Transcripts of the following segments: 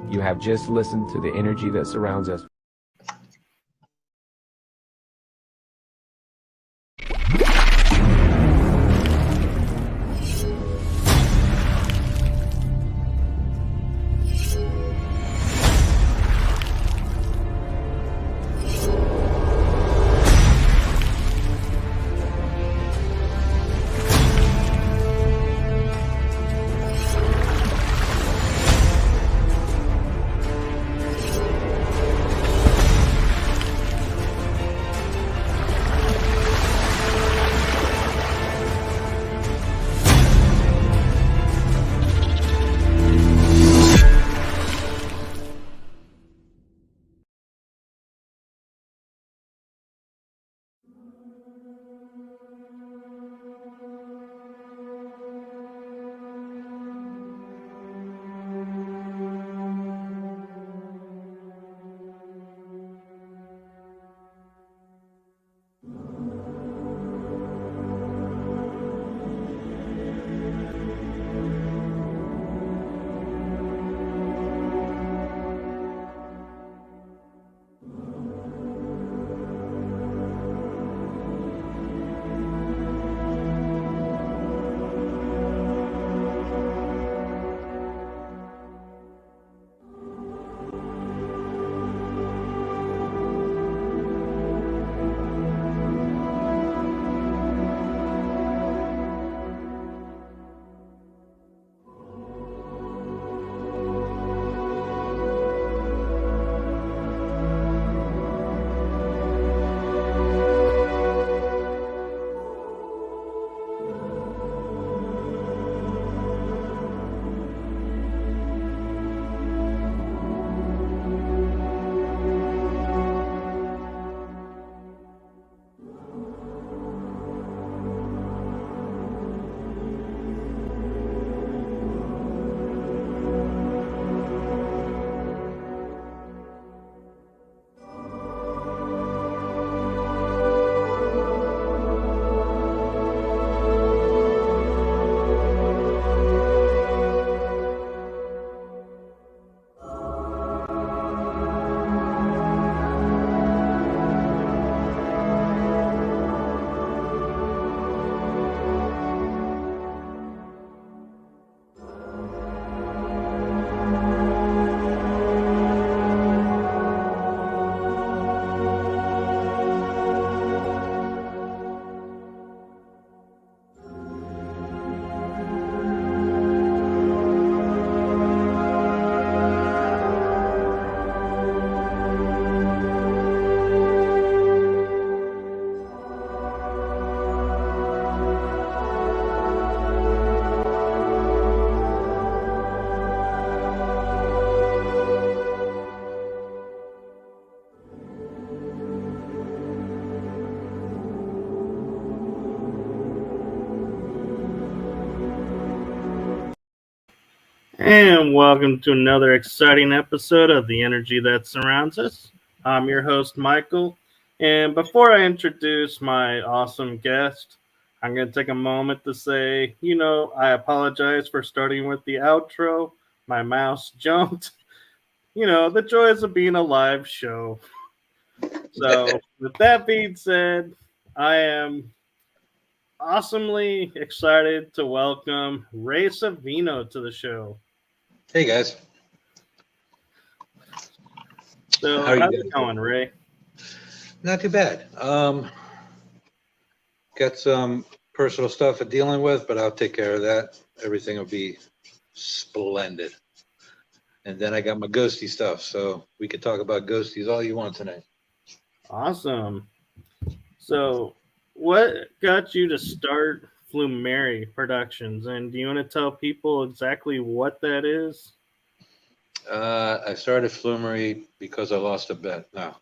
You have just listened to the energy that surrounds us. And welcome to another exciting episode of The Energy That Surrounds Us. I'm your host, Michael. And before I introduce my awesome guest, I'm going to take a moment to say, I apologize for starting with the outro. My mouse jumped. The joys of being a live show. So, with that being said, I am awesomely excited to welcome Ray Savino to the show. Hey guys. So how's it going, Ray? Not too bad. Got some personal stuff I'm dealing with, but I'll take care of that. Everything will be splendid. And then I got my ghosty stuff, so we could talk about ghosties all you want tonight. Awesome. So what got you to start Flumeri Productions? And do you want to tell people exactly what that is? I started Flumeri because I lost a bet. No.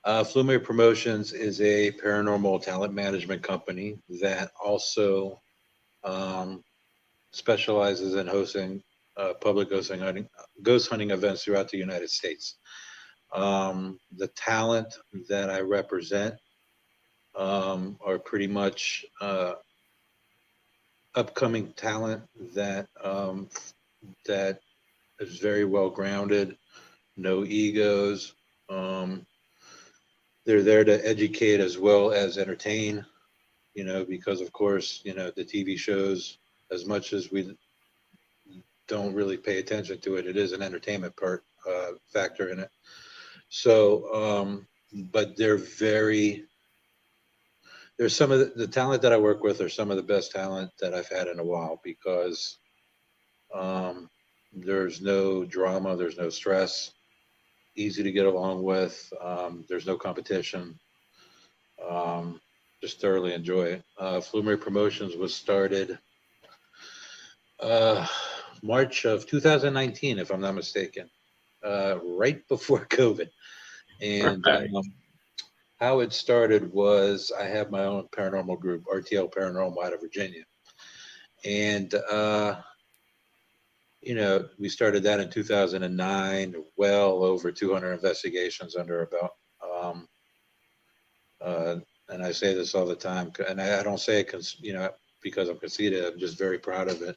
Flumeri Promotions is a paranormal talent management company that also specializes in hosting public ghost hunting events throughout the United States. The talent that I represent are pretty much upcoming talent that is very well grounded, no egos. Um, they're there to educate as well as entertain, because of course, the TV shows, as much as we don't really pay attention to it, it is an entertainment factor in it. So, but there's some of the talent that I work with are some of the best talent that I've had in a while, because um, there's no drama, there's no stress, easy to get along with. There's no competition. Um, just thoroughly enjoy it. Flumeri Promotions was started uh, March of 2019, if I'm not mistaken, right before COVID. And Right. how it started was I have my own paranormal group, RTL Paranormal, out of Virginia. And, we started that in 2009, well over 200 investigations under our belt. Um, uh, and I say this all the time, and I don't say it because I'm conceited. I'm just very proud of it.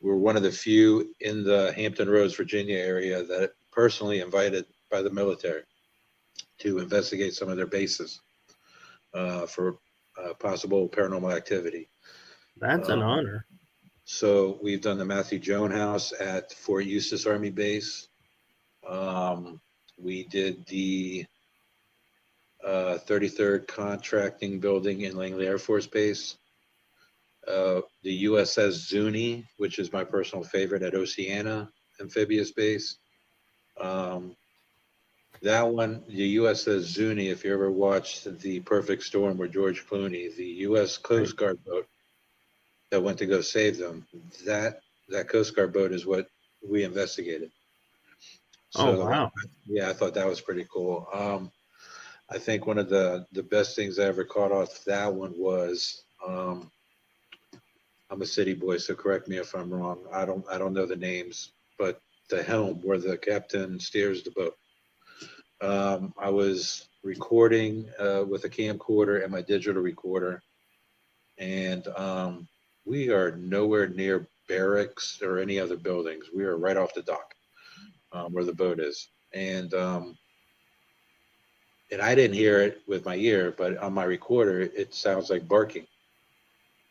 We're one of the few in the Hampton Roads, Virginia area that personally invited by the military to investigate some of their bases for possible paranormal activity. That's an Um, honor. so we've done the Matthew Jones House at Fort Eustis Army Base. We did the 33rd Contracting Building in Langley Air Force Base. The USS Zuni, which is my personal favorite, at Oceana Amphibious Base. That one, the USS Zuni, if you ever watched The Perfect Storm with George Clooney, the U.S. Right. Coast Guard boat that went to go save them, that Coast Guard boat is what we investigated. Oh, So, wow. yeah, I thought that was pretty cool. I think one of the best things I ever caught off that one was, I'm a city boy, so correct me if I'm wrong. I don't know the names, but the helm where the captain steers the boat. I was recording with a camcorder and my digital recorder, and we are nowhere near barracks or any other buildings. We are right off the dock where the boat is, and I didn't hear it with my ear, but on my recorder it sounds like barking.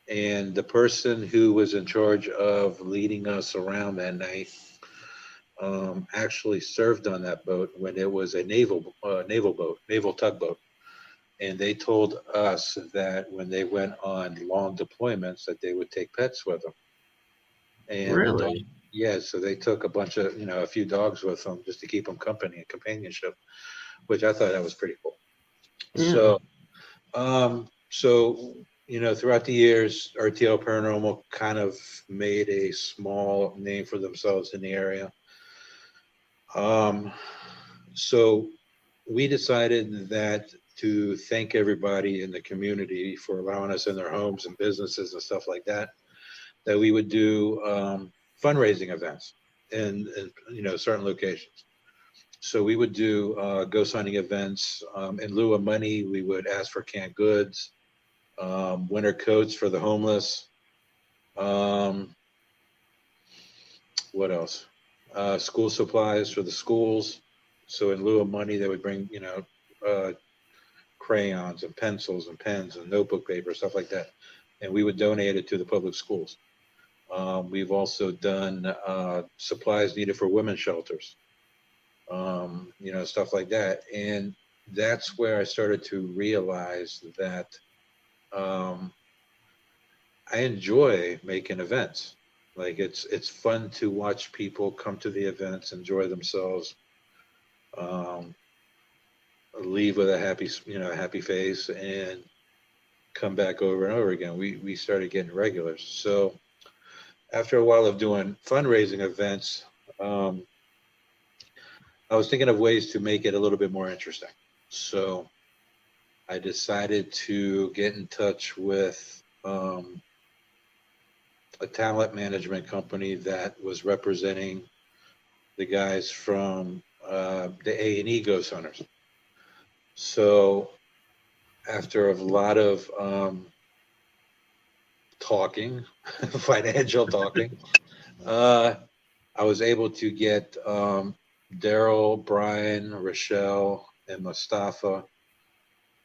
And the person who was in charge of leading us around that night actually served on that boat when it was a naval tugboat. And they told us that when they went on long deployments that they would take pets with them. And the dog, Really? yeah, so they took a bunch of, a few dogs with them just to keep them company and companionship, which I thought that was pretty cool. Yeah. So throughout the years, RTL Paranormal kind of made a small name for themselves in the area. So we decided that to thank everybody in the community for allowing us in their homes and businesses and stuff like that, that we would do fundraising events in certain locations. So we would do ghost hunting events. In lieu of money, we would ask for canned goods, winter coats for the homeless. Um, what else? School supplies for the schools. So in lieu of money, they would bring, uh, crayons and pencils and pens and notebook paper, stuff like that. And we would donate it to the public schools. We've also done supplies needed for women's shelters, stuff like that. And that's where I started to realize that um, I enjoy making events. Like it's fun to watch people come to the events, enjoy themselves, um, leave with a happy face, and come back over and over again. We started getting regulars. So after a while of doing fundraising events, um, I was thinking of ways to make it a little bit more interesting. So I decided to get in touch with a talent management company that was representing the guys from the A&E Ghost Hunters. So after a lot of talking, financial talking, I was able to get Daryl, Brian, Rochelle, and Mustafa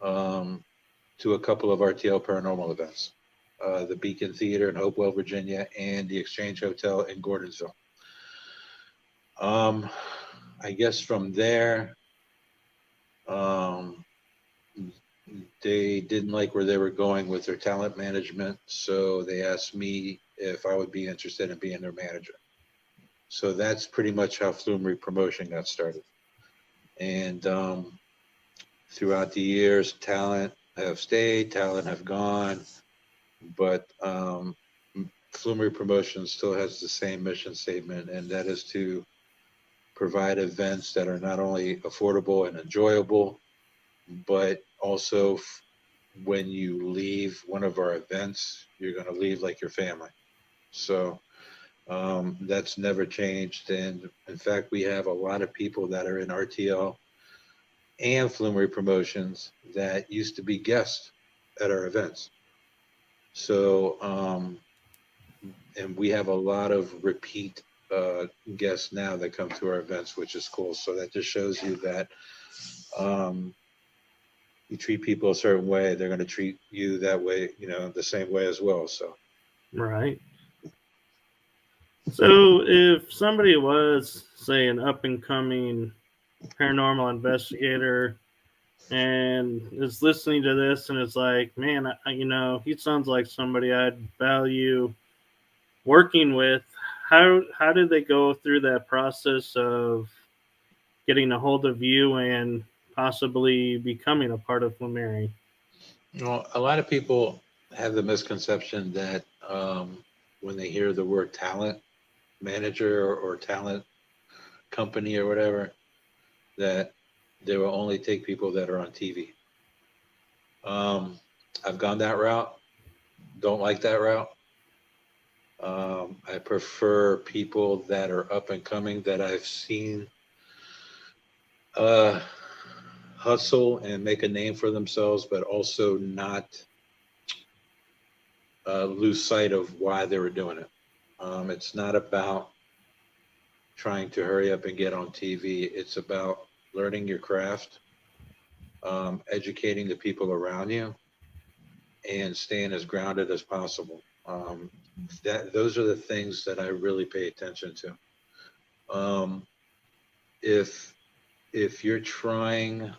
to a couple of RTL Paranormal events. The Beacon Theater in Hopewell, Virginia, and the Exchange Hotel in Gordonsville. I guess from there, they didn't like where they were going with their talent management, so they asked me if I would be interested in being their manager. So that's pretty much how Flumeri Promotion got started. And throughout the years, talent have stayed, talent have gone, but Flumeri Promotions still has the same mission statement, and that is to provide events that are not only affordable and enjoyable, but also when you leave one of our events, you're going to leave like your family. So that's never changed. And in fact, we have a lot of people that are in RTL and Flumeri Promotions that used to be guests at our events. So, and we have a lot of repeat guests now that come to our events, which is cool. So that just shows you that you treat people a certain way, they're going to treat you that way, the same way as well. So, Right. So if somebody was, say, an up and coming paranormal investigator and is listening to this and is like, man, he sounds like somebody I'd value working with. How did they go through that process of getting a hold of you and possibly becoming a part of Flumeri? a lot of people have the misconception that when they hear the word talent manager or talent company or whatever, that they will only take people that are on TV. I've gone that route. Don't like that route. I prefer people that are up and coming that I've seen hustle and make a name for themselves, but also not lose sight of why they were doing it. It's not about trying to hurry up and get on TV. It's about learning your craft, educating the people around you, and staying as grounded as possible. Those are the things that I really pay attention to. If you're trying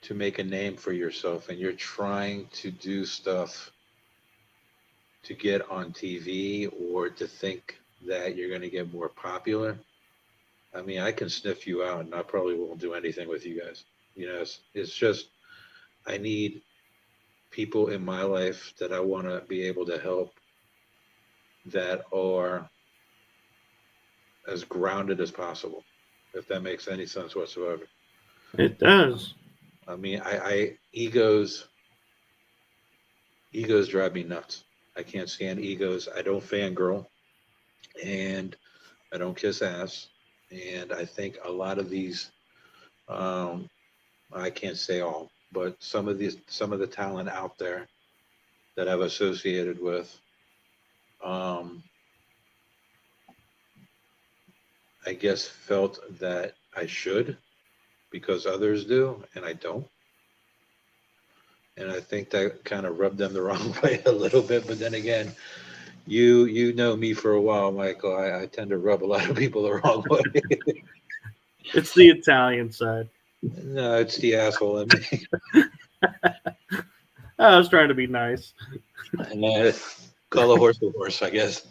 to make a name for yourself and you're trying to do stuff to get on TV or to think that you're going to get more popular, I mean, I can sniff you out and I probably won't do anything with you guys. It's just, I need people in my life that I want to be able to help that are as grounded as possible, if that makes any sense whatsoever. It does. I mean, I egos drive me nuts. I can't stand egos. I don't fangirl, and I don't kiss ass. And I think a lot of these, I can't say all, but some of the talent out there that I've associated with, I guess felt that I should because others do and I don't. And I think that kind of rubbed them the wrong way a little bit. But then again, you know me for a while, Michael. I tend to rub a lot of people the wrong way. It's the Italian side. No, it's the asshole in me. I was trying to be nice. And call a horse, I guess.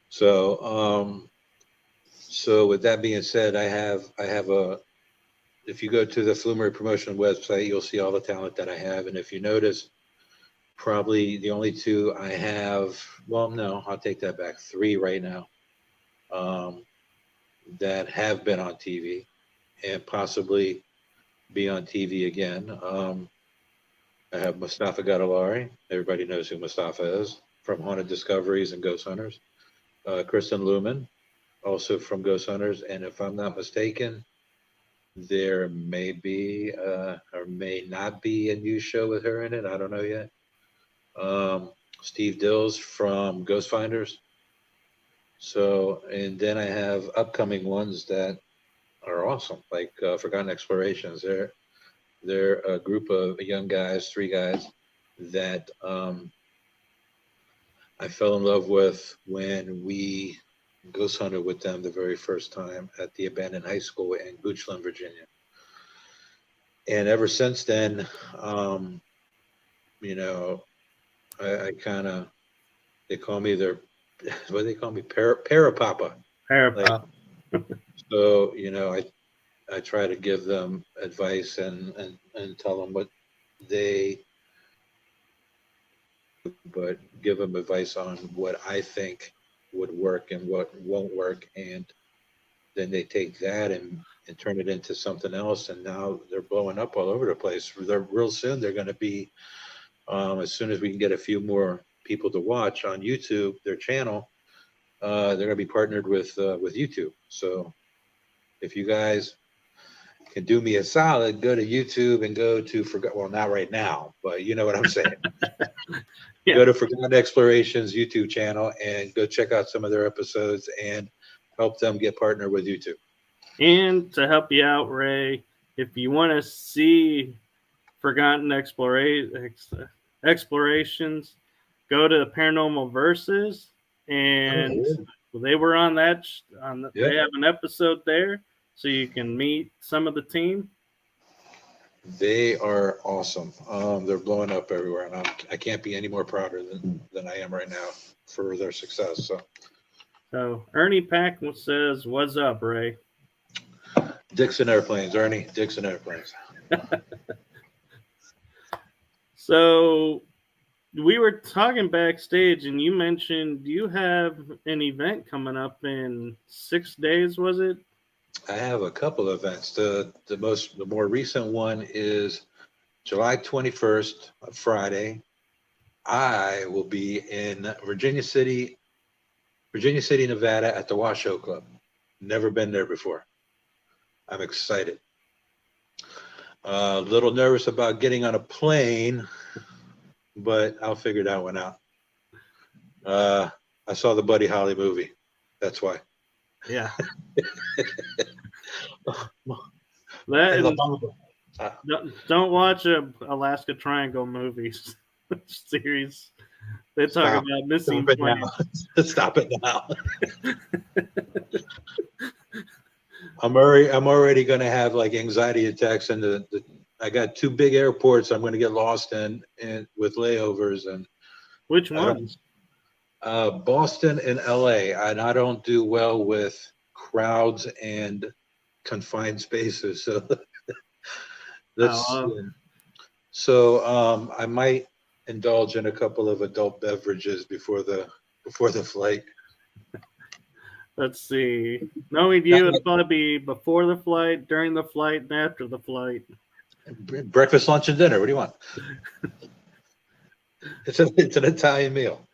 So with that being said, I have a. If you go to the Flumeri Promotion website, you'll see all the talent that I have. And if you notice, probably the only two I have, well, no, I'll take that back. 3 right now that have been on TV and possibly be on TV again. I have Mustafa Gadalari. Everybody knows who Mustafa is from Haunted Discoveries and Ghost Hunters. Kristen Luman, also from Ghost Hunters. And if I'm not mistaken, There may be or may not be a new show with her in it. I don't know yet. Steve Dills from Ghost Finders. So, and then I have upcoming ones that are awesome, like Forgotten Explorations. They're a group of young guys, three guys that I fell in love with when we ghost hunted with them the very first time at the abandoned high school in Goochland, Virginia. And ever since then, you know, I kind of, they call me their, what do they call me? Parapapa. Like, Parapop. so, I try to give them advice and tell them what they, but give them advice on what I think would work and what won't work. And then they take that and turn it into something else. And now they're blowing up all over the place. They're real soon. They're going to be, as soon as we can get a few more people to watch on YouTube, their channel, they're going to be partnered with YouTube. So if you guys can do me a solid, go to YouTube and go to well, not right now, but you know what I'm saying. Yeah. Go to Forgotten Explorations YouTube channel and go check out some of their episodes and help them get partnered with YouTube. And to help you out, Ray, if you want to see Forgotten Explorations, go to Paranormal Versus, and they were on that. They have an episode there, so you can meet some of the team. They are awesome. They're blowing up everywhere, and I can't be any more prouder than I am right now for their success. So Ernie Pack says, "What's up, Ray?" Dixon Airplanes, Ernie. Dixon Airplanes. So we were talking backstage, and you mentioned you have an event coming up in 6 days. Was it? I have a couple of events. The more recent one is July 21st, Friday. I will be in Virginia City, Nevada at the Washoe Club. Never been there before. I'm excited. A little nervous about getting on a plane, but I'll figure that one out. I saw the Buddy Holly movie. That's why. Yeah. Don't watch Alaska Triangle movies series. They talk about missing planes. Stop it now. I'm already going to have like anxiety attacks, and I got two big airports I'm going to get lost in with layovers. And which ones? Boston and LA, and I don't do well with crowds and confined spaces. So I might indulge in a couple of adult beverages before the flight. Let's see. Knowing you, it'd probably be before the flight, during the flight, and after the flight. Breakfast, lunch, and dinner. What do you want? It's an Italian meal.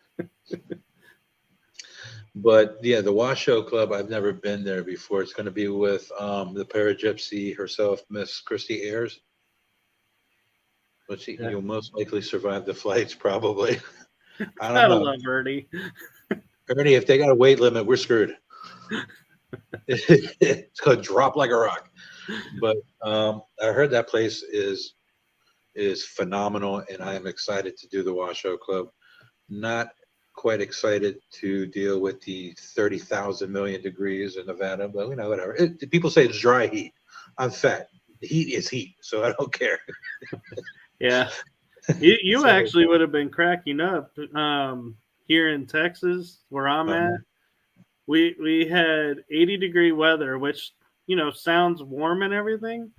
But yeah, the Washoe Club, I've never been there before. It's going to be with the Paragypsy herself, Miss Christy Ayers. But you'll most likely survive the flights, probably. I don't know. Love Ernie. Ernie, if they got a weight limit, we're screwed. It's going to drop like a rock. But I heard that place is phenomenal, and I am excited to do the Washoe Club. Not quite excited to deal with the 30,000 million degrees in Nevada, but whatever. People say it's dry heat. I'm fat. Heat is heat, so I don't care. Yeah. You actually would have been cracking up here in Texas, where I'm at. We had 80-degree weather, which, sounds warm and everything.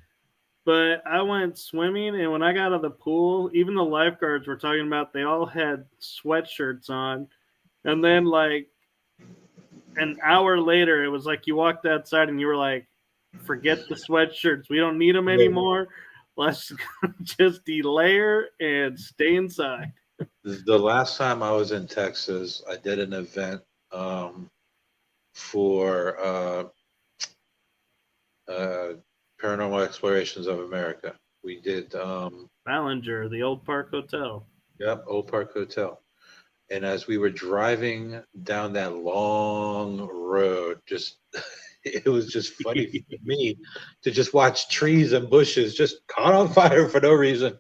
But I went swimming, and when I got out of the pool, even the lifeguards were talking about they all had sweatshirts on. And then, like, an hour later, it was like you walked outside and you were like, forget the sweatshirts. We don't need them anymore. Let's just delayer and stay inside. The last time I was in Texas, I did an event for Paranormal Explorations of America. We did, Ballinger, the Old Park Hotel. yep, Old Park Hotel. And as we were driving down that long road, just it was just funny for me to just watch trees and bushes just caught on fire for no reason.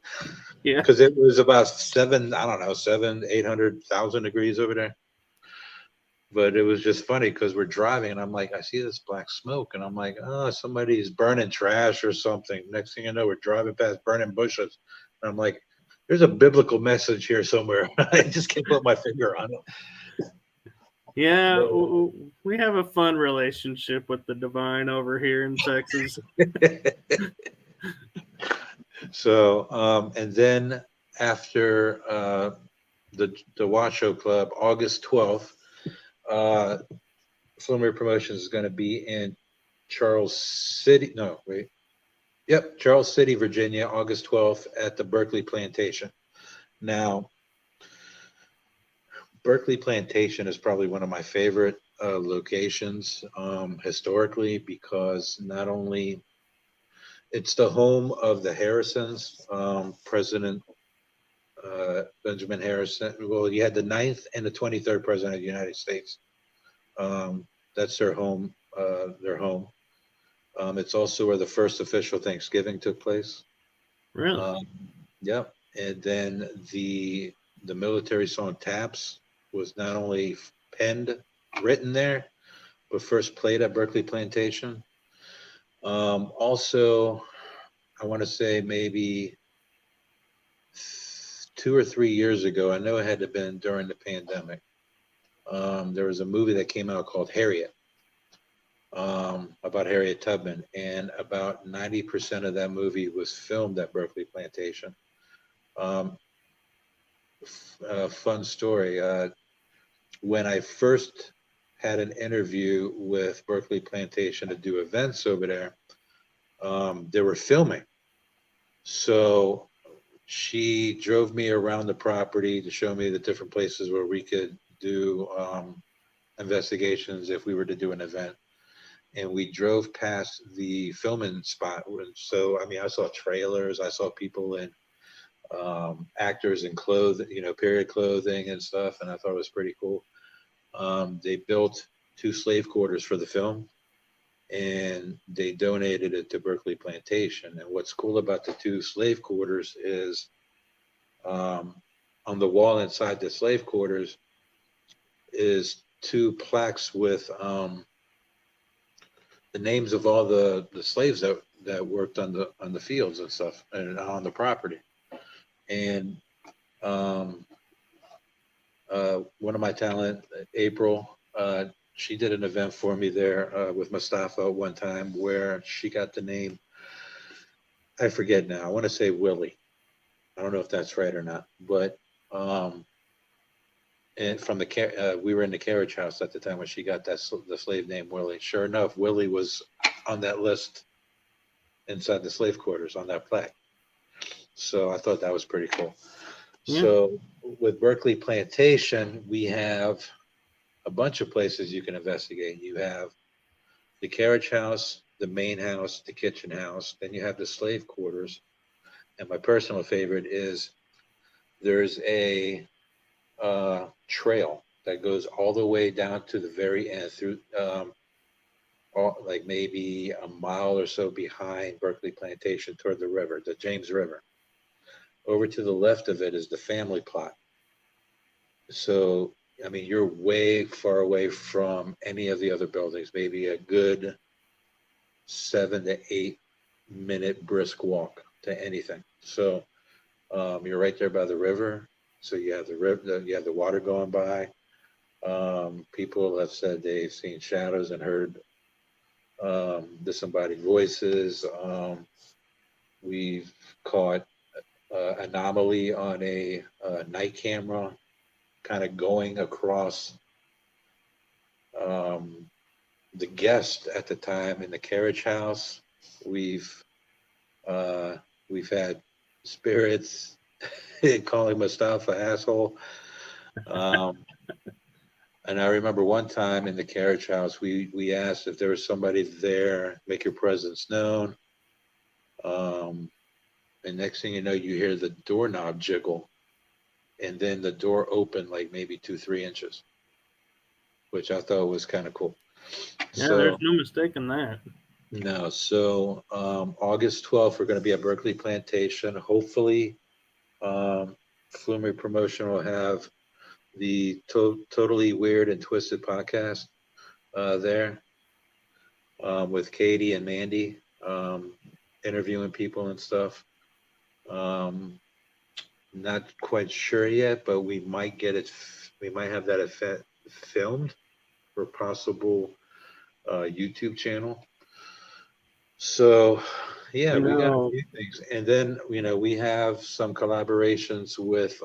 Yeah. Because it was about 800,000 degrees over there. But it was just funny because we're driving and I'm like, I see this black smoke and I'm like, oh, somebody's burning trash or something. Next thing I know, we're driving past burning bushes. And I'm like, there's a biblical message here somewhere. I just can't put my finger on Yeah, we have a fun relationship with the divine over here in Texas. it. So, and then after the Washoe Club, August 12th, Flumeri Promotions is going to be in Charles City. No, wait. Yep, Charles City, Virginia, August 12th at the Berkeley Plantation. Now, Berkeley Plantation is probably one of my favorite locations historically because not only it's the home of the Harrisons, President Benjamin Harrison. Well, you had the 9th and the 23rd President of the United States. That's their home. It's also where the first official Thanksgiving took place. Really? Yep. And then the military song "Taps" was not only written there, but first played at Berkeley Plantation. Also, I want to say maybe 2 or 3 years ago, I know it had to have been during the pandemic. There was a movie that came out called Harriet, about Harriet Tubman, and about 90% of that movie was filmed at Berkeley Plantation. Fun story. When I first had an interview with Berkeley Plantation to do events over there, they were filming. So she drove me around the property to show me the different places where we could do investigations if we were to do an event. And we drove past the filming spot. So, I mean, I saw trailers, I saw people in actors in clothing, period clothing and stuff. And I thought it was pretty cool. They built 2 slave quarters for the film and they donated it to Berkeley Plantation. And what's cool about the 2 slave quarters is on the wall inside the slave quarters is 2 plaques with the names of all the slaves that worked on the fields and stuff and on the property. And one of my talent, April, she did an event for me there with Mustafa one time where she got the name, I forget now, I want to say Willie. I don't know if that's right or not, but and from we were in the carriage house at the time when she got the slave name Willie. Sure enough, Willie was on that list inside the slave quarters on that plaque. So I thought that was pretty cool. Yeah. So with Berkeley Plantation, we have a bunch of places you can investigate. You have the carriage house, the main house, the kitchen house, then you have the slave quarters. And my personal favorite is there's a trail that goes all the way down to the very end through like maybe a mile or so behind Berkeley Plantation toward the river, the James River. Over to the left of it is the family plot. So, I mean, you're way far away from any of the other buildings, maybe a good 7 to 8 minute brisk walk to anything. So you're right there by the river. So you have the river, you have the water going by. People have said they've seen shadows and heard disembodied voices. We've caught anomaly on a night camera kind of going across the guest at the time in the carriage house. We've had spirits calling Mustafa asshole. And I remember one time in the carriage house, we asked if there was somebody there, make your presence known. And next thing you know, you hear the doorknob jiggle, and then the door opened like maybe 2-3 inches, which I thought was kind of cool. Yeah, So there's no mistaking that. no, so August 12th, we're going to be at Berkeley Plantation. Hopefully, Flumeri Promotion will have the Totally Weird and Twisted podcast there with Katie and Mandy interviewing people and stuff. Not quite sure yet, but we might get it. We might have that effect filmed for possible YouTube channel. So, yeah, You we got a know, few things, and then we have some collaborations with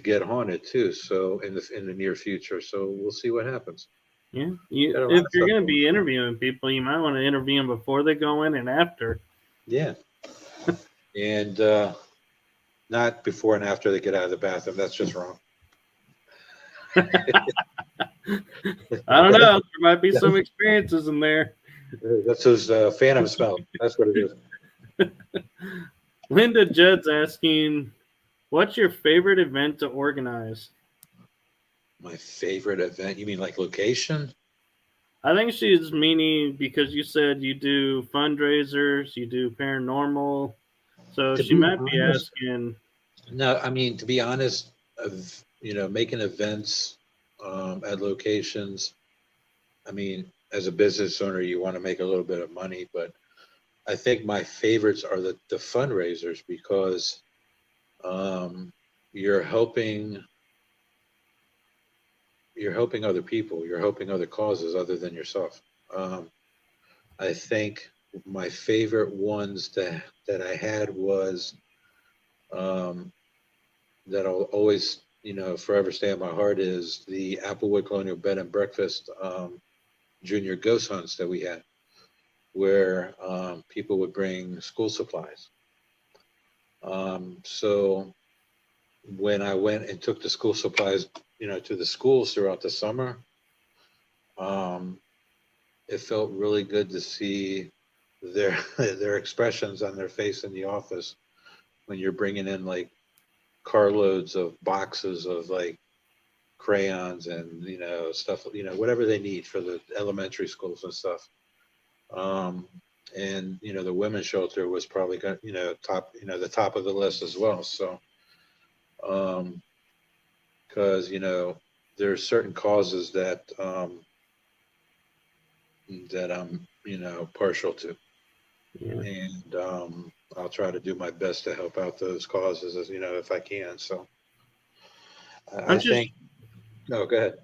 Get Haunted too. So in the near future, so we'll see what happens. yeah, Got a lot if of you're stuff going to going be on. interviewing people, you might want to interview them before they go in and after. Yeah, and not before and after they get out of the bathroom. That's just wrong. I don't know. There might be some experiences in there. That's those phantom smell. That's what it is. Linda Judd's asking, what's your favorite event to organize? My favorite event? You mean like location? I think she's meaning because you said you do fundraisers, you do paranormal. So To she be might be honest, asking, no. I mean, to be honest, making events at locations. I mean, as a business owner, you want to make a little bit of money, but I think my favorites are the fundraisers because um, you're helping other people, you're helping other causes other than yourself. I think my favorite ones that I had was that I'll always forever stay in my heart is the Applewood Colonial Bed and Breakfast junior ghost hunts that we had, where people would bring school supplies. So when I went and took the school supplies, to the schools throughout the summer, it felt really good to see their their expressions on their face in the office when you're bringing in like carloads of boxes of like crayons and stuff, whatever they need for the elementary schools and stuff. And the women's shelter was probably going top the top of the list as well. So because there are certain causes that that I'm partial to, yeah. and I'll try to do my best to help out those causes as if I can. So I I'm just, think. No, go ahead.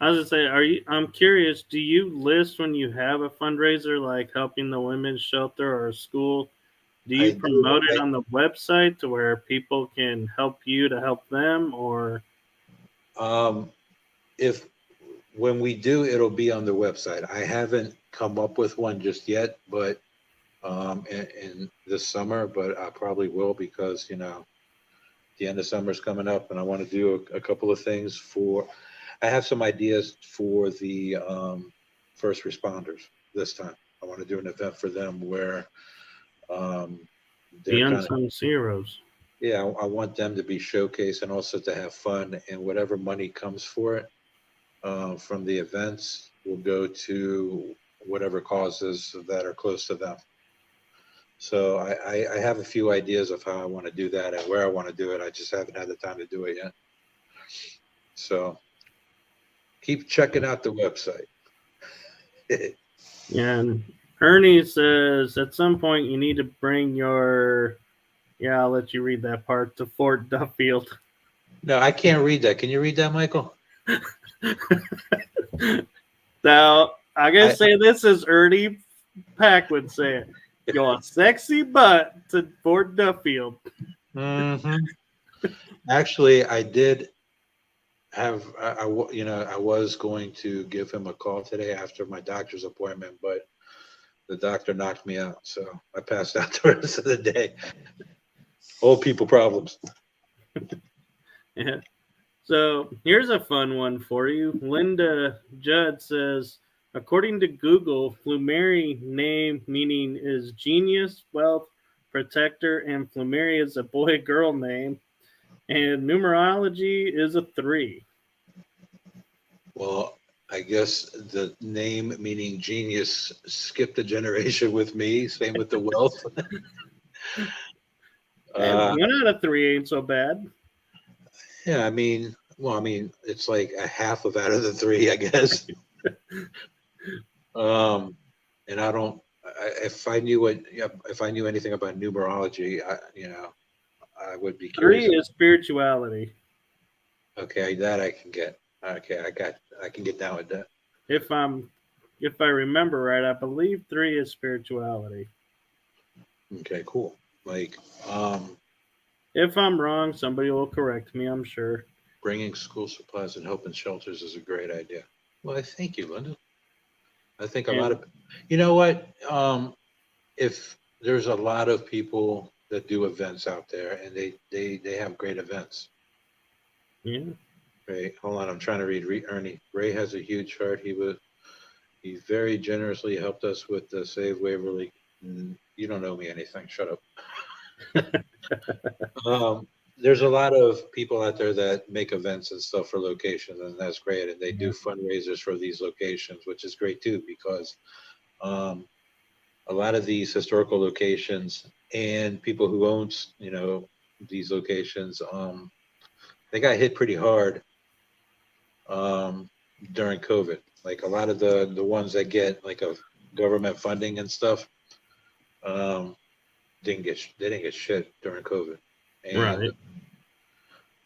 I was gonna say, I'm curious, do you list when you have a fundraiser, like helping the women's shelter or a school? Do I you do. promote it on the website to where people can help you to help them, or? If when we do, it'll be on the website. I haven't come up with one just yet, but in this summer, but I probably will because the end of summer is coming up, and I want to do a couple of things for. I have some ideas for the first responders this time. I want to do an event for them where The they're kind of, unsung heroes. yeah. I want them to be showcased and also to have fun, and whatever money comes for it from the events will go to whatever causes that are close to them. So I have a few ideas of how I want to do that and where I want to do it. I just haven't had the time to do it yet. So keep checking out the website. Yeah, and Ernie says at some point you need to bring your. Yeah, I'll let you read that part to Fort Duffield. No, I can't read that. Can you read that, Michael? Now, I gotta say this as Ernie Pack would say it. Your sexy butt to Fort Duffield. Mm-hmm. Actually, I did have, I was going to give him a call today after my doctor's appointment, but the doctor knocked me out. So I passed out the rest of the day. Old people problems. Yeah. So here's a fun one for you. Linda Judd says, According to Google, Flumeri name meaning is genius, wealth, protector, and Flumeri is a boy-girl name, and numerology is a 3. Well, I guess the name meaning genius skipped a generation with me. Same with the wealth. Hey, uh, 1 out of 3 ain't so bad. yeah, I mean, it's like a half of out of the three, I guess. And I don't. If I knew if I knew anything about numerology, I would be 3 curious. is spirituality. Okay, that I can get. Okay, I can get down with that. If I remember right, I believe 3 is spirituality. Okay, cool. Like, If I'm wrong, somebody will correct me, I'm sure. bringing school supplies and helping shelters is a great idea. Well, I thank you, Linda. I think a lot And of, you know what? If there's a lot of people that do events out there, and they have great events. yeah, Right? Hold on, I'm trying to read Ernie. Ray has a huge heart. He very generously helped us with the Save Waverly. You don't owe me anything. Shut up. There's a lot of people out there that make events and stuff for locations, and that's great. And they do fundraisers for these locations, which is great too, because um, a lot of these historical locations and people who owns, these locations, they got hit pretty hard during COVID. Like a lot of the ones that get like a government funding and stuff, um, they didn't get shit during COVID, and right.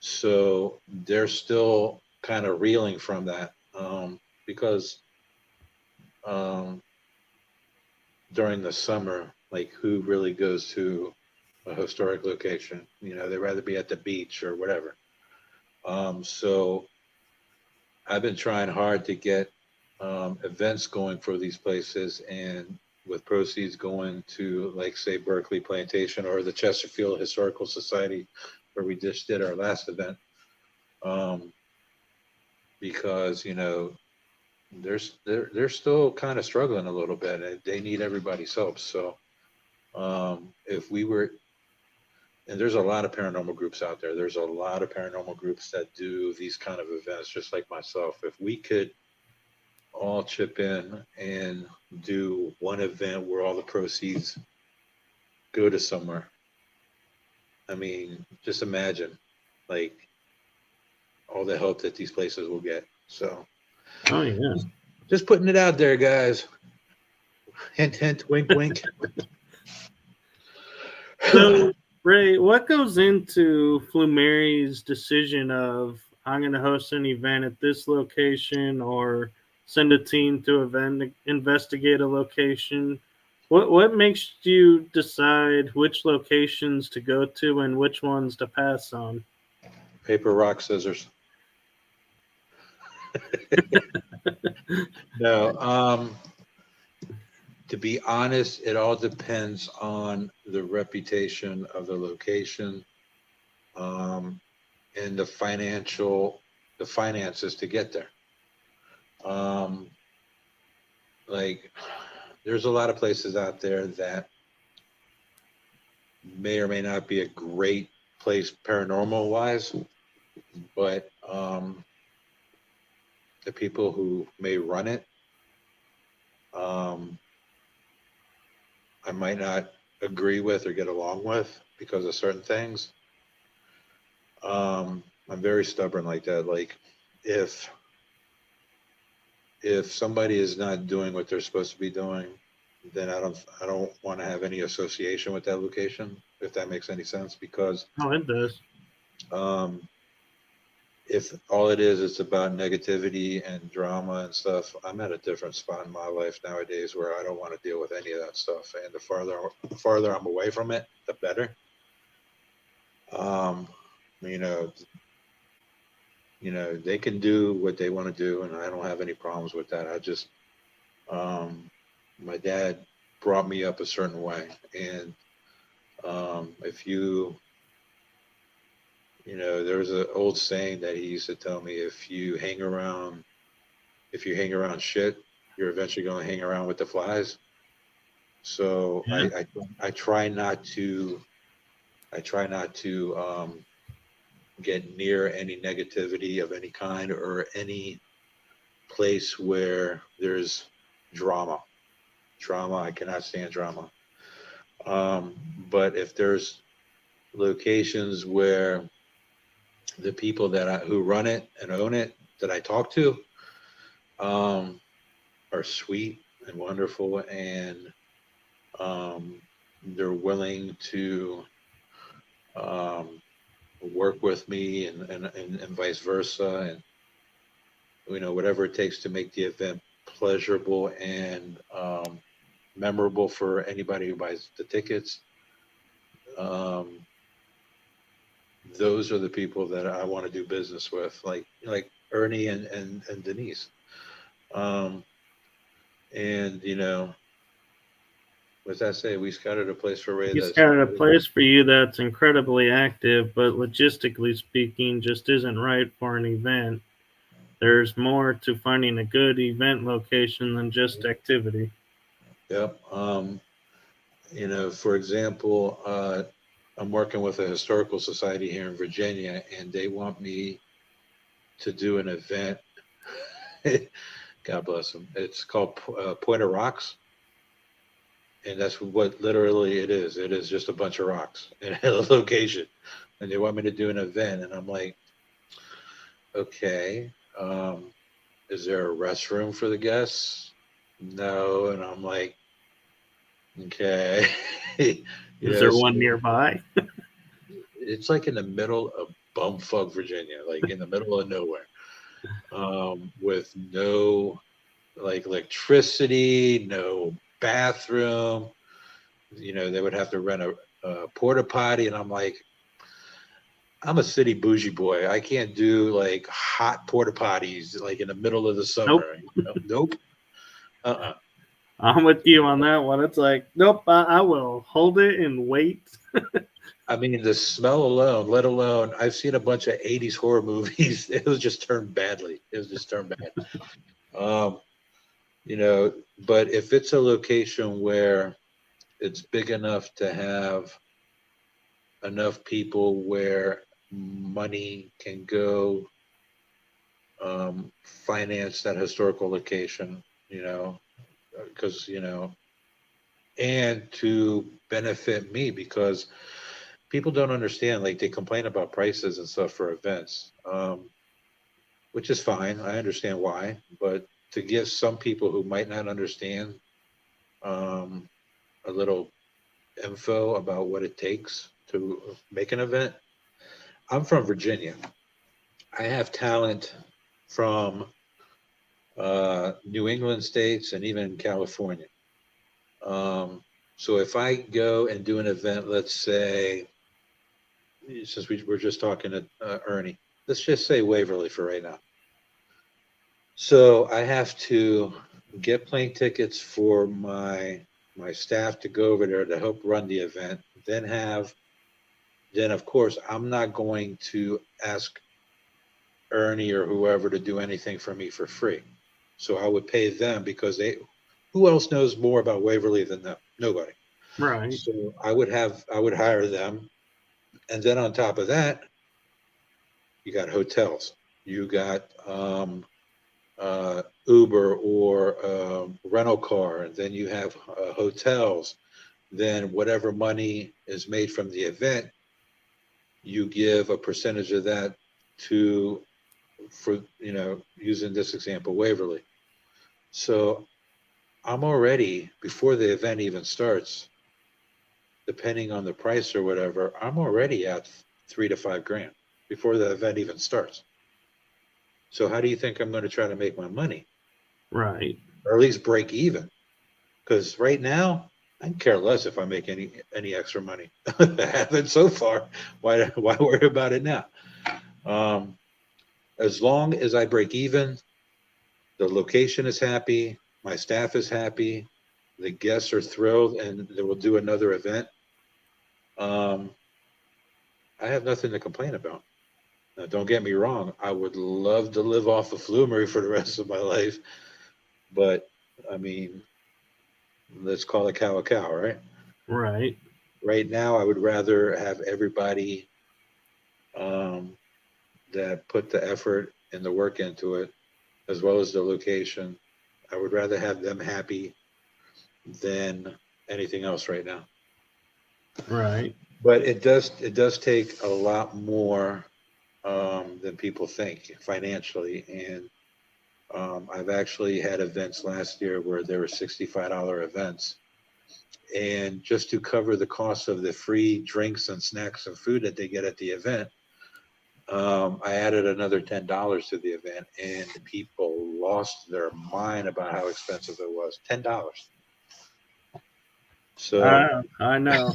so they're still kind of reeling from that because um, during the summer, like who really goes to a historic location? They'd rather be at the beach or whatever. So I've been trying hard to get events going for these places, and with proceeds going to, like, say, Berkeley Plantation or the Chesterfield Historical Society, where we just did our last event, um, because they're still kind of struggling a little bit, and they need everybody's help. So if we were, and there's a lot of paranormal groups out there. There's a lot of paranormal groups that do these kind of events, just like myself. If we could all chip in and do one event where all the proceeds go to somewhere. I mean, just imagine, like, all the help that these places will get. So, Oh yeah. just putting it out there, guys. Hint, hint, wink, wink. So Ray, what goes into Flumeri's decision of I'm going to host an event at this location or send a team to investigate a location? What makes you decide which locations to go to and which ones to pass on? Paper, rock, scissors. No, to be honest, it all depends on the reputation of the location, um, and the finances to get there. Um, like, there's a lot of places out there that may or may not be a great place paranormal wise, but the people who may run it, um, I might not agree with or get along with because of certain things. I'm very stubborn like that. Like, if somebody is not doing what they're supposed to be doing, then I don't want to have any association with that location, if that makes any sense. Because Oh, it does. um, if all it is, it's about negativity and drama and stuff, I'm at a different spot in my life nowadays where I don't want to deal with any of that stuff. And the farther I'm away from it, the better. Um, you know, they can do what they want to do, and I don't have any problems with that. I just, my dad brought me up a certain way, and if there was an old saying that he used to tell me: if you hang around shit, you're eventually going to hang around with the flies. So Yeah. I try not to get near any negativity of any kind or any place where there's drama. I cannot stand drama. But if there's locations where the people who run it and own it that I talk to um, are sweet and wonderful, and they're willing to work with me and vice versa, and whatever it takes to make the event pleasurable and memorable for anybody who buys the tickets. Um, those are the people that I want to do business with, like Ernie and Denise. Um, and what's that say? We scouted a place for Ray He's that's got a place for you that's incredibly active, but logistically speaking, just isn't right for an event. There's more to finding a good event location than just activity. Yep. For example, I'm working with a historical society here in Virginia, and they want me to do an event. God bless them. It's called Point of Rocks, and that's what literally it is. It is just a bunch of rocks in a location, and they want me to do an event, and I'm like, okay, is there a restroom for the guests? No, and I'm like, okay, Is there so one nearby? it's like in the middle of bumfuck Virginia, like in the middle of nowhere, with no like electricity, no bathroom. They would have to rent a porta potty, and I'm like, I'm a city bougie boy. I can't do like hot porta potties like in the middle of the Nope. summer. Nope. Uh-uh. I'm with you on that one. It's like, nope, I will hold it and wait. I mean, the smell alone, let alone, I've seen a bunch of 80s horror movies. It was just turned badly. It was just turned bad. Um, but if it's a location where it's big enough to have enough people where money can go finance that historical location, because, and to benefit me, because people don't understand, like they complain about prices and stuff for events, which is fine. I understand why, but to give some people who might not understand um, a little info about what it takes to make an event. I'm from Virginia. I have talent from New England states and even California. So if I go and do an event, let's say, since we were just talking to Ernie, let's just say Waverly for right now. So I have to get plane tickets for my staff to go over there to help run the event. Then of course I'm not going to ask Ernie or whoever to do anything for me for free. So I would pay them because who else knows more about Waverly than them? Nobody. Right. So I would hire them. And then on top of that, you got hotels. You got Uber or rental car, and then you have hotels. Then whatever money is made from the event, you give a percentage of that for using this example, Waverly. So I'm already, before the event even starts, depending on the price or whatever, I'm already at $3,000 to $5,000 before the event even starts. So how do you think I'm going to try to make my money? Right. Or at least break even? Because right now, I can care less if I make any extra money. I haven't so far. Why worry about it now? As long as I break even, the location is happy, my staff is happy, the guests are thrilled, and they will do another event. I have nothing to complain about. Now, don't get me wrong. I would love to live off of Flumeri for the rest of my life, but I mean, let's call a cow, right? Right. Right now, I would rather have everybody um, that put the effort and the work into it, as well as the location. I would rather have them happy than anything else right now. Right. But it does take a lot more than people think financially. And I've actually had events last year where there were $65 events. And just to cover the cost of the free drinks and snacks and food that they get at the event, I added another $10 to the event, and people lost their mind about how expensive it was. $10. So, I know.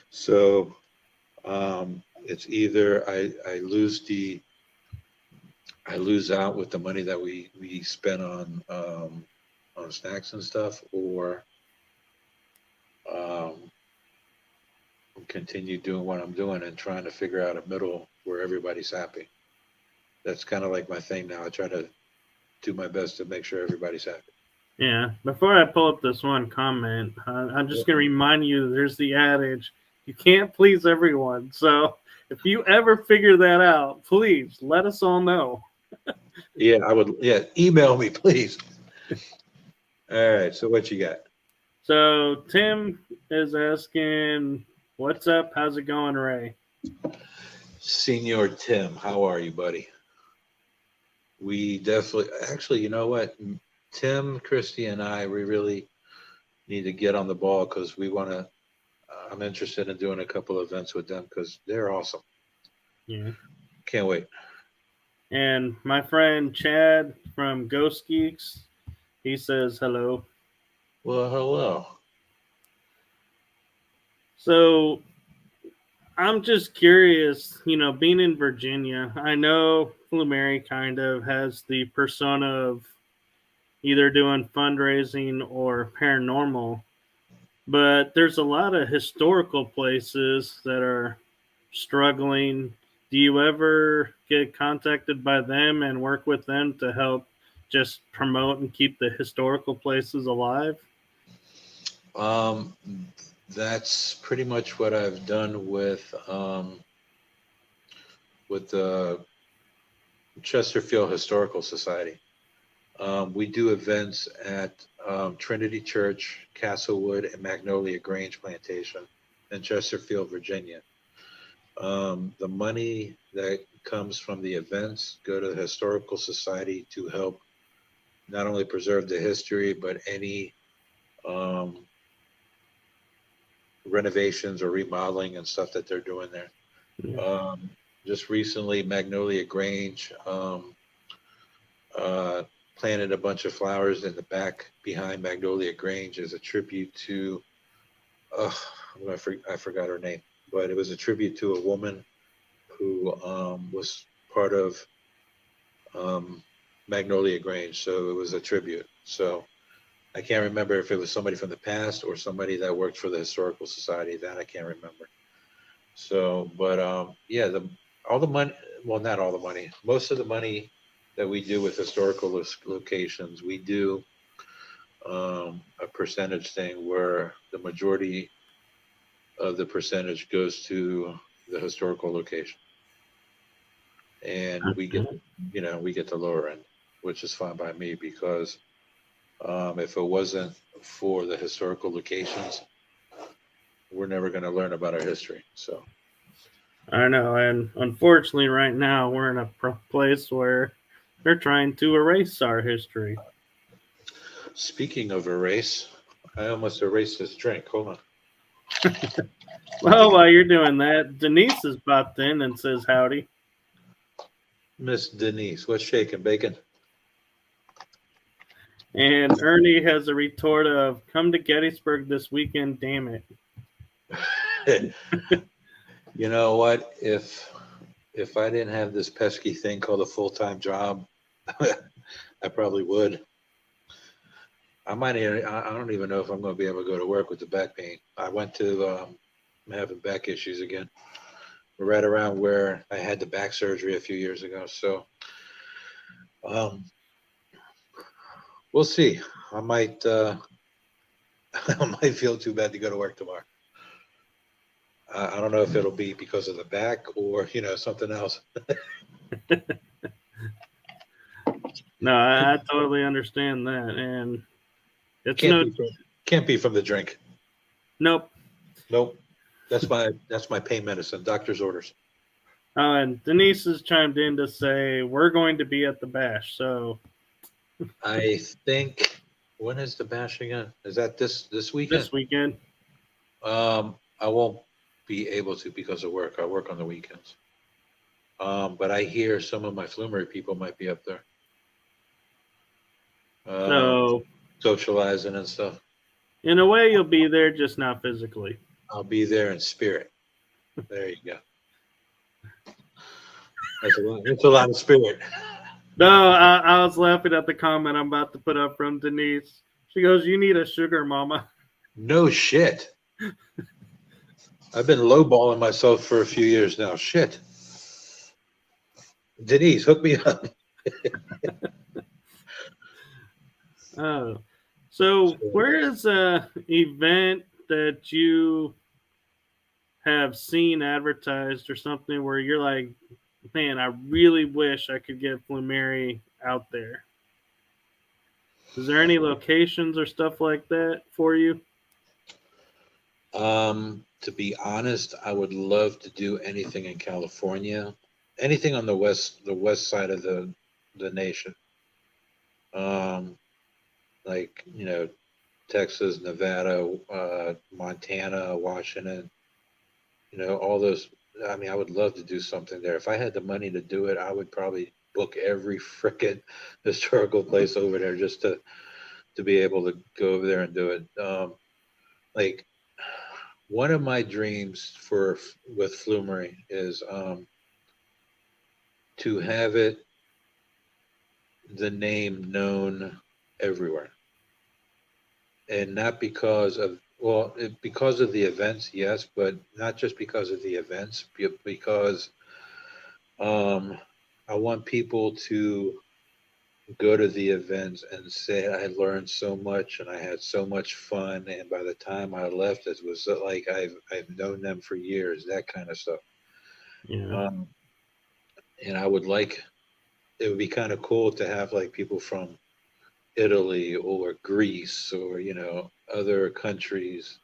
so it's either I lose out with the money that we spend on snacks and stuff, or um, continue doing what I'm doing and trying to figure out a middle where everybody's happy. That's kind of like my thing now. I try to do my best to make sure everybody's happy. Yeah. Before I pull up this one comment, I'm just going to remind you there's the adage you can't please everyone. So if you ever figure that out, please let us all know. Yeah, I would. Yeah, email me, please. All right. So what you got? So Tim is asking, what's up? How's it going, Ray? Senior Tim, how are you, buddy? We definitely, actually, you know what? Tim, Christy, and we really need to get on the ball because we want to. I'm interested in doing a couple of events with them because they're awesome. Yeah. Can't wait. And my friend Chad from Ghost Geeks, he says hello. Well, hello. So I'm just curious, being in Virginia, I know Flumeri kind of has the persona of either doing fundraising or paranormal, but there's a lot of historical places that are struggling. Do you ever get contacted by them and work with them to help just promote and keep the historical places alive? Um, that's pretty much what I've done with the Chesterfield Historical Society. We do events at Trinity Church, Castlewood, and Magnolia Grange Plantation in Chesterfield, Virginia. The money that comes from the events go to the Historical Society to help not only preserve the history, but any um, renovations or remodeling and stuff that they're doing there. Yeah. Just recently, Magnolia Grange uh, planted a bunch of flowers in the back behind Magnolia Grange as a tribute to, I forgot her name, but it was a tribute to a woman who was part of Magnolia Grange. So it was a tribute. So I can't remember if it was somebody from the past or somebody that worked for the Historical Society. That I can't remember. So, but yeah, all the money, well, not all the money, most of the money that we do with historical locations, we do a percentage thing where the majority of the percentage goes to the historical location, and we get the lower end, which is fine by me because if it wasn't for the historical locations, we're never going to learn about our history. So. I know, and unfortunately, right now we're in a place where they're trying to erase our history. Speaking of erase, I almost erased this drink. Hold on. Well, while you're doing that, Denise has popped in and says howdy. Miss Denise, what's shaking, bacon? And Ernie has a retort of, come to Gettysburg this weekend, damn it. You know what? If I didn't have this pesky thing called a full-time job, I probably would. I don't even know if I'm going to be able to go to work with the back pain. I went to, I'm having back issues again. We're right around where I had the back surgery a few years ago. So, We'll see. I might I might feel too bad to go to work tomorrow. I don't know if it'll be because of the back or something else. No, I totally understand that, and it's Can't be from the drink. nope. Nope. That's my pain medicine. Doctor's orders. And Denise has chimed in to say we're going to be at the bash. So I think, when is the bash again? Is that this weekend? this weekend, I won't be able to because of work. I work on the weekends. But I hear some of my Flumeri people might be up there. so Socializing and stuff. in a way, you'll be there, just not physically. I'll be there in spirit. There you go. That's a lot of spirit. No, I was laughing at the comment I'm about to put up from Denise. She goes, "You need a sugar mama." No shit. I've been lowballing myself for a few years now. Shit. Denise, hook me up. Oh, so where is a event that you have seen advertised or something where you're like, man, I really wish I could get Flumeri out there? Is there any locations or stuff like that for you? To be honest, I would love to do anything in California, anything on the west side of the nation. Like, Texas, Nevada, Montana, Washington, all those. I mean, I would love to do something there. If I had the money to do it, I would probably book every frickin' historical place over there just to be able to go over there and do it. Like, one of my dreams with Flumeri is to have the name known everywhere, and not because of because of the events, yes, but not just because of the events, because I want people to go to the events and say I learned so much and I had so much fun, and by the time I left, it was like I've known them for years, that kind of stuff. Yeah. And it would be kind of cool to have like people from Italy or Greece or other countries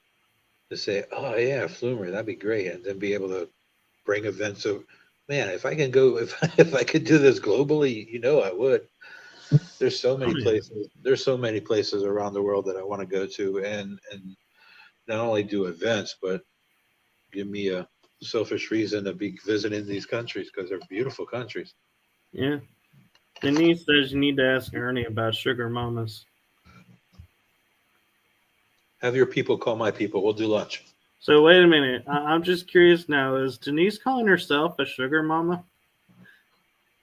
to say, oh yeah, Flumeri, that'd be great, and then be able to bring events of, man, if I can go, if I could do this globally, I would. There's so many places. There's so many places around the world that I want to go to, and not only do events, but give me a selfish reason to be visiting these countries because they're beautiful countries. Yeah. Denise says you need to ask Ernie about sugar mamas. Have your people call my people. We'll do lunch. So wait a minute. I'm just curious now. Is Denise calling herself a sugar mama?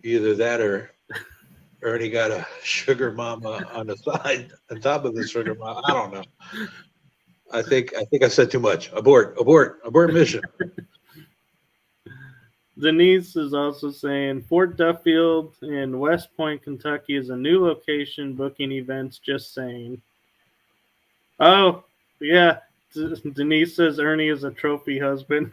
Either that or Ernie got a sugar mama on the side, on top of the sugar mama. I don't know. I think I said too much. Abort mission. Denise is also saying Fort Duffield in West Point, Kentucky is a new location booking events. Just saying. Oh, yeah. Denise says Ernie is a trophy husband.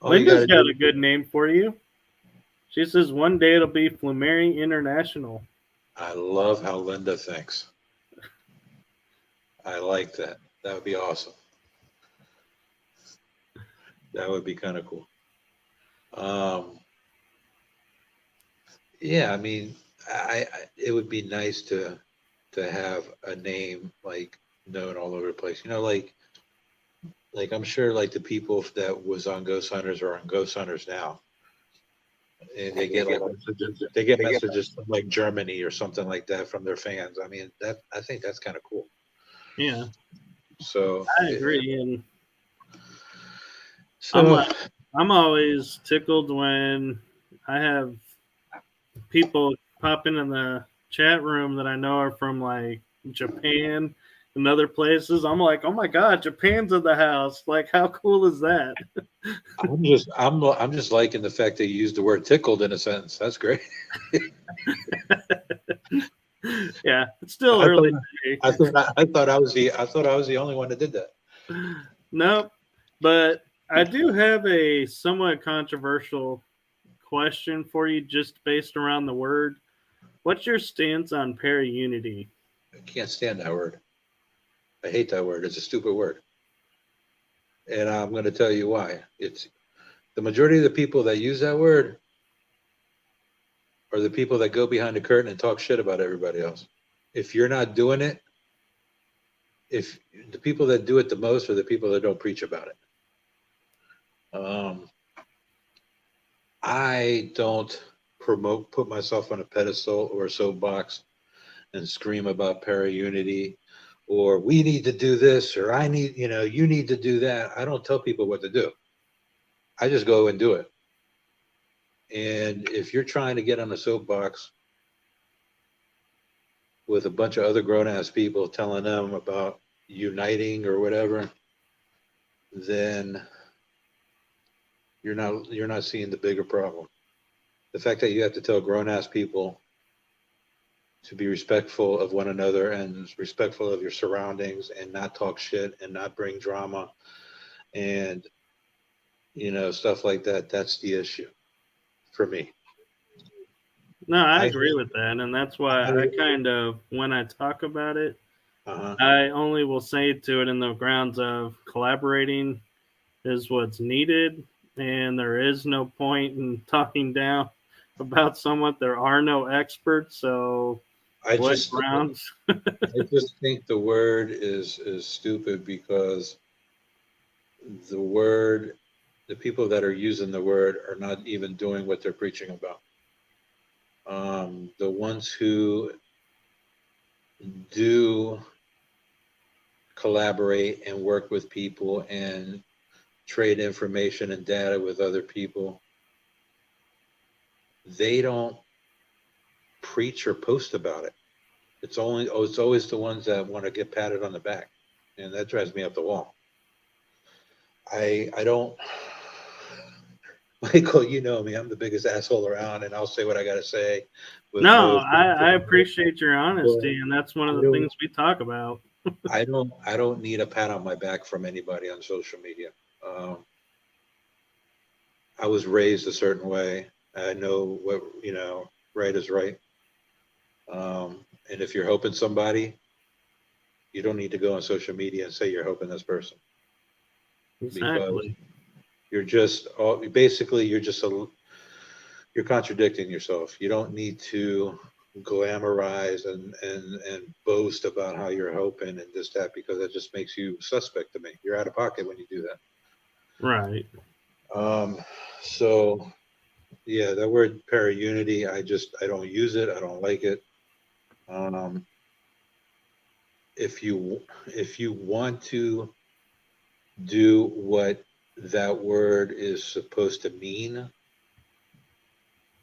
Linda's got a good name for you. She says one day it'll be Flumeri International. I love how Linda thinks. I like that. That would be awesome. That would be kind of cool. Yeah, I mean, it would be nice to have a name like known all over the place. Like I'm sure like the people that was on Ghost Hunters are on Ghost Hunters now, and they get messages from like Germany or something like that from their fans. I mean, I think that's kind of cool. Yeah. So I agree, and so I'm always tickled when I have people pop in the chat room that I know are from like Japan in other places. I'm like, oh my God, Japan's in the house. Like, how cool is that? I'm just liking the fact that you used the word tickled in a sentence. That's great. Yeah, it's still I early. thought I was the only one that did that. Nope. But I do have a somewhat controversial question for you just based around the word. What's your stance on para-unity? I can't stand that word. I hate that word. It's a stupid word. And I'm going to tell you why. It's the majority of the people that use that word are the people that go behind the curtain and talk shit about everybody else. If you're not doing it, if the people that do it the most are the people that don't preach about it. I don't put myself on a pedestal or a soapbox and scream about para-unity or we need to do this or you need to do that. I don't tell people what to do. I just go and do it. And if you're trying to get on a soapbox with a bunch of other grown-ass people telling them about uniting or whatever, then you're not seeing the bigger problem. The fact that you have to tell grown-ass people to be respectful of one another and respectful of your surroundings and not talk shit and not bring drama and stuff like that, that's the issue for me. No, I agree with that, and that's why I kind of, when I talk about it, I only will say to it in the grounds of collaborating is what's needed, and there is no point in talking down about someone. There are no experts, so I just think the word is stupid because the people that are using the word are not even doing what they're preaching about. The ones who do collaborate and work with people and trade information and data with other people, they don't preach or post about it. It's always the ones that want to get patted on the back, and that drives me up the wall. I don't, Michael, you know me, I'm the biggest asshole around, and I'll say what I got to say. No, I appreciate your honesty, and that's one of the things we talk about. I don't need a pat on my back from anybody on social media. I was raised a certain way. I know what, right is right. And if you're helping somebody, you don't need to go on social media and say you're helping this person. Exactly. Because you're contradicting yourself. You don't need to glamorize and boast about how you're helping and this, that, because that just makes you suspect to me. You're out of pocket when you do that. Right. So yeah, that word para-unity, I don't use it. I don't like it. If you want to do what that word is supposed to mean,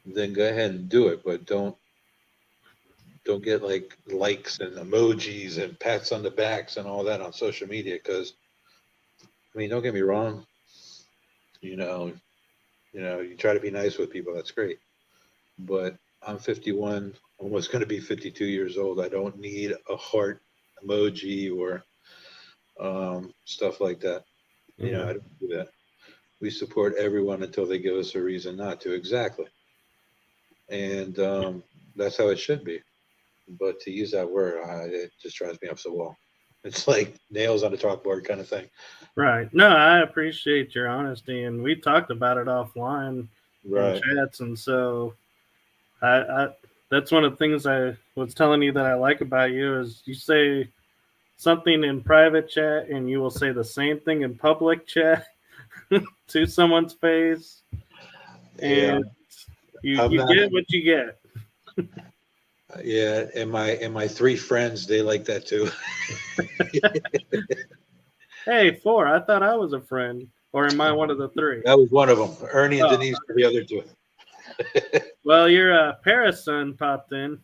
then go ahead and do it, but don't get like likes and emojis and pats on the backs and all that on social media. Because don't get me wrong, you try to be nice with people, that's great, but I'm 51, almost going to be 52 years old. I don't need a heart emoji or stuff like that. I don't do that. We support everyone until they give us a reason not to. Exactly. And that's how it should be. But to use that word, it just drives me up the wall. It's like nails on a chalkboard kind of thing. Right. No, I appreciate your honesty, and we talked about it offline in chats, and so I that's one of the things I was telling you that I like about you is you say something in private chat and you will say the same thing in public chat to someone's face, and you get what you get. Yeah, and my three friends, they like that too. Hey, 4. I thought I was a friend, or am I one of the 3? That was one of them. Ernie and Denise were the other 2. Well, your Paris son popped in.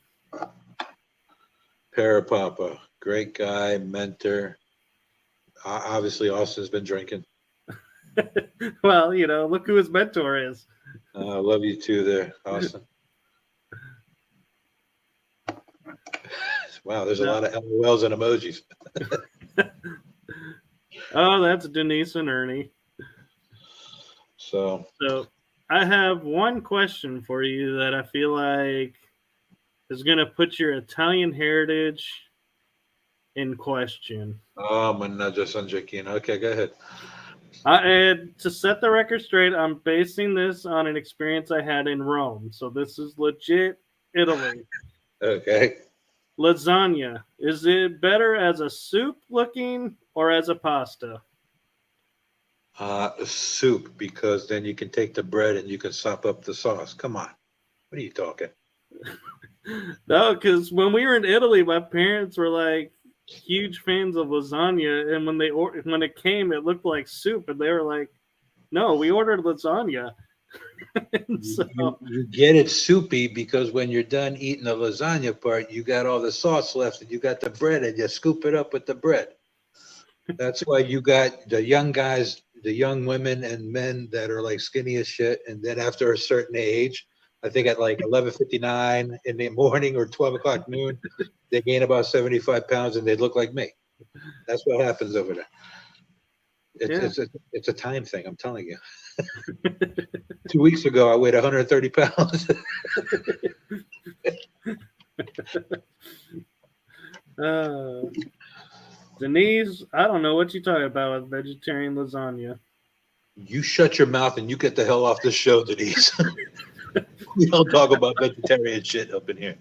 Parapapa, great guy, mentor. Obviously, Austin's been drinking. Well, look who his mentor is. I love you too there, Austin. Wow, there's a lot of LOLs and emojis. Oh, that's Denise and Ernie. So I have one question for you that I feel like is going to put your Italian heritage in question. mannaggia San Gioacchino. Okay, go ahead. And to set the record straight, I'm basing this on an experience I had in Rome. So this is legit Italy. Okay. Lasagna. Is it better as a soup looking or as a pasta? Soup, because then you can take the bread and you can sop up the sauce. Come on. What are you talking? No, because when we were in Italy, my parents were like huge fans of lasagna, and when it came, it looked like soup, and they were like, "No, we ordered lasagna." So, You get it soupy because when you're done eating the lasagna part, you got all the sauce left and you got the bread and you scoop it up with the bread. That's why you got the young guys, the young women and men that are like skinny as shit. And then after a certain age, I think at like 11:59 in the morning or 12 o'clock noon, they gain about 75 pounds and they look like me. That's what happens over there. It's a time thing, I'm telling you. 2 weeks ago, I weighed 130 pounds. Denise, I don't know what you're talking about with vegetarian lasagna. You shut your mouth and you get the hell off the show, Denise. We don't talk about vegetarian shit up in here.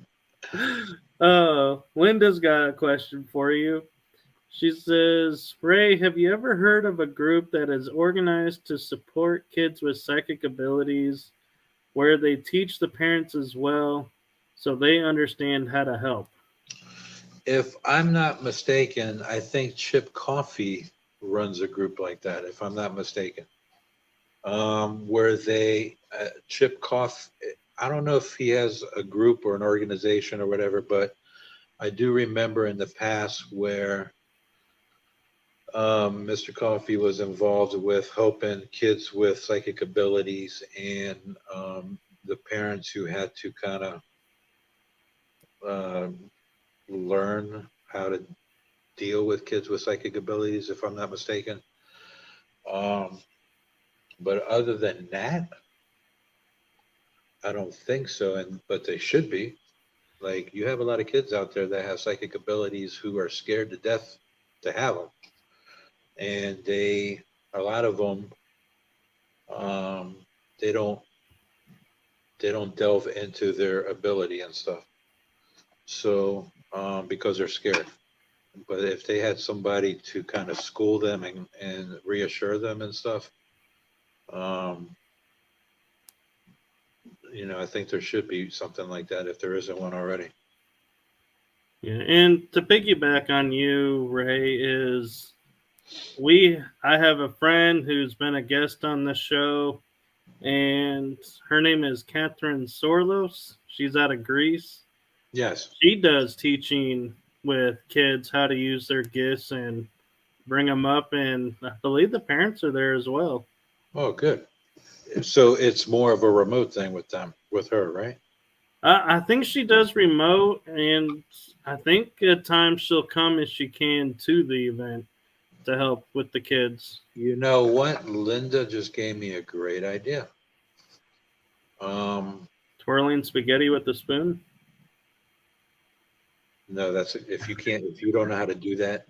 Linda's got a question for you. She says, Ray, have you ever heard of a group that is organized to support kids with psychic abilities where they teach the parents as well so they understand how to help? If I'm not mistaken, I think Chip Coffey runs a group like that, if I'm not mistaken. Where Chip Coffey, I don't know if he has a group or an organization or whatever, but I do remember in the past where Mr. Coffey was involved with helping kids with psychic abilities and the parents who had to kind of learn how to deal with kids with psychic abilities, if I'm not mistaken. But other than that, I don't think so. But they should be. Like, you have a lot of kids out there that have psychic abilities who are scared to death to have them. And a lot of them, they don't delve into their ability and stuff. So, because they're scared. But if they had somebody to kind of school them and reassure them and stuff, I think there should be something like that if there isn't one already. Yeah, and to piggyback on you, Ray, I have a friend who's been a guest on the show, and her name is Catherine Sorlos. She's out of Greece. Yes. She does teaching with kids how to use their gifts and bring them up, and I believe the parents are there as well. Oh, good. So it's more of a remote thing with her, right? I think she does remote, and I think at times she'll come as she can to the event to help with the kids. You know what? Linda just gave me a great idea. Twirling spaghetti with a spoon? No, if you don't know how to do that.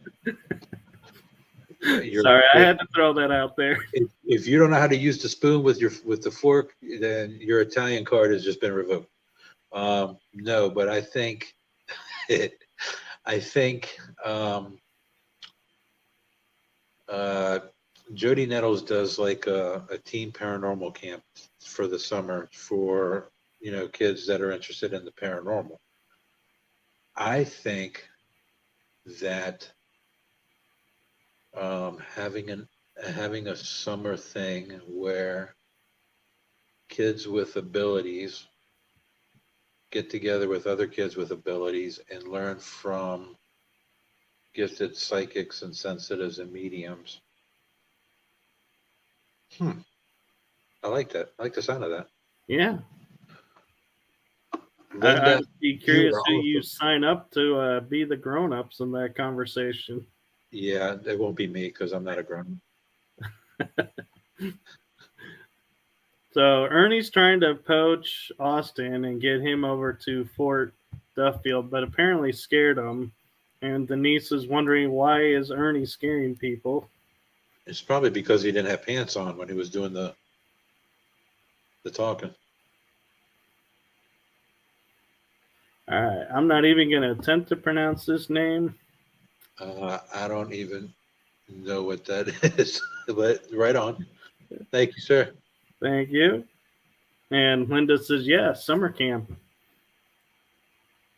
Sorry, I had to throw that out there. If you don't know how to use the spoon with the fork, then your Italian card has just been revoked. No, but I think Jody Nettles does like a teen paranormal camp for the summer for kids that are interested in the paranormal. I think that having a summer thing where kids with abilities get together with other kids with abilities and learn from gifted psychics and sensitives and mediums. I like that. I like the sound of that. Yeah. Linda, I'd be curious who awesome. you sign up to be the grown-ups in that conversation. Yeah, it won't be me because I'm not a grown. So Ernie's trying to poach Austin and get him over to Fort Duffield, but apparently scared him. And Denise is wondering, why is Ernie scaring people? It's probably because he didn't have pants on when he was doing the talking. All right, I'm not even going to attempt to pronounce this name. I don't even know what that is, but right on. Thank you, sir. Thank you. And Linda says, yeah, summer camp.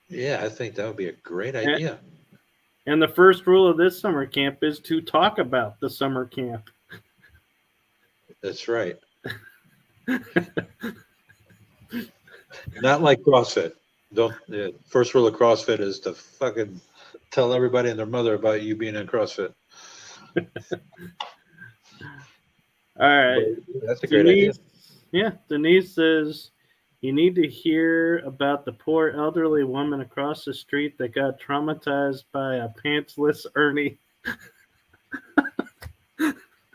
Yeah, I think that would be a great idea. And the first rule of this summer camp is to talk about the summer camp. That's right. Not like CrossFit. The first rule of CrossFit is to fucking tell everybody and their mother about you being in CrossFit. All right. That's a great idea. Yeah, Denise says, you need to hear about the poor elderly woman across the street that got traumatized by a pantsless Ernie.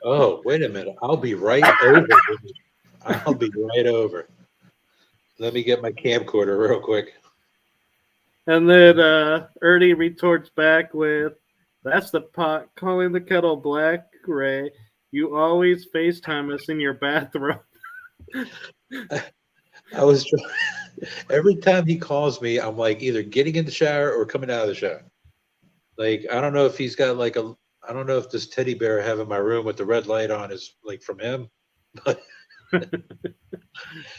Oh, wait a minute. I'll be right over. I'll be right over. Let me get my camcorder real quick. And then Ernie retorts back with, that's the pot calling the kettle black, Ray. You always FaceTime us in your bathroom. I was every time he calls me, I'm like either getting in the shower or coming out of the shower. Like, I don't know if he's got like I don't know if this teddy bear I have in my room with the red light on is like from him, but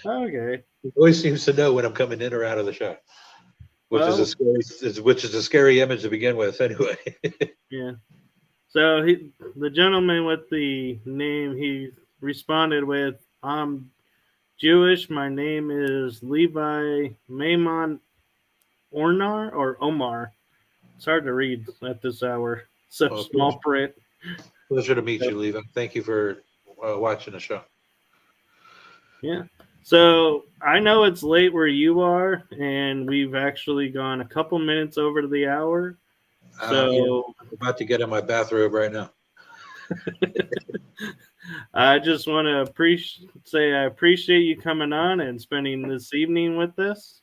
Okay. he always seems to know when I'm coming in or out of the shower, which is a scary image to begin with anyway. Yeah. So the gentleman with the name, he responded with, I'm Jewish. My name is Levi Maimon Omar. It's hard to read at this hour. So small print. Pleasure to meet you, Levi. Thank you for watching the show. Yeah. So I know it's late where you are, and we've actually gone a couple minutes over to the hour. So I'm about to get in my bathrobe right now. I just want to say I appreciate you coming on and spending this evening with us.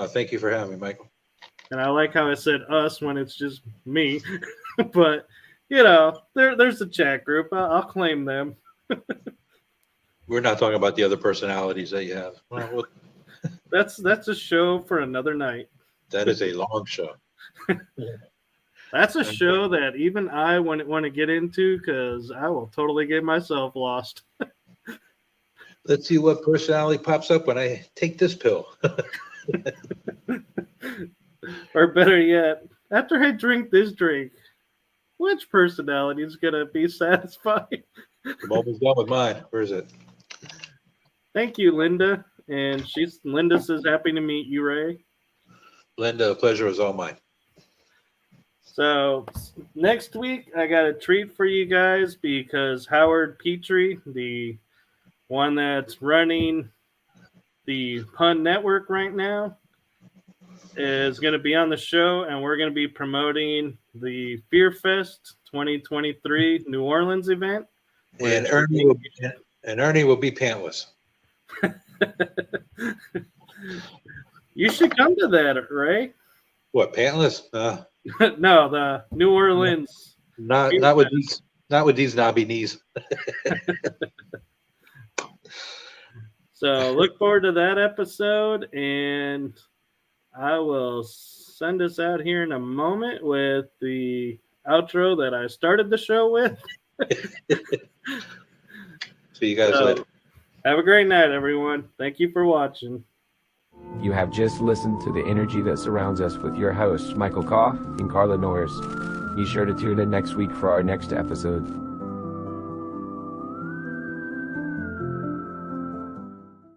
Thank you for having me, Michael. And I like how I said us when it's just me. But, you know, there's a chat group. I'll claim them. We're not talking about the other personalities that you have. Well, That's a show for another night. that is a long show. That's a show that even I wouldn't want to get into because I will totally get myself lost. Let's see what personality pops up when I take this pill. Or better yet, after I drink this drink, which personality is going to be satisfied? I'm almost done with mine. Where is it? Thank you, Linda. And Linda says, happy to meet you, Ray. Linda, the pleasure was all mine. So next week, I got a treat for you guys because Howard Petrie, the one that's running the Pun Network right now, is going to be on the show, and we're going to be promoting the Fear Fest 2023 New Orleans event. And Ernie will be pantless. You should come to that, Ray. What, pantless? No, the New Orleans. Not with these knobby knees. So look forward to that episode, and I will send us out here in a moment with the outro that I started the show with. See you guys later. Have a great night, everyone. Thank you for watching. You have just listened to the energy that surrounds us with your hosts, Michael Koff and Carla Norris. Be sure to tune in next week for our next episode.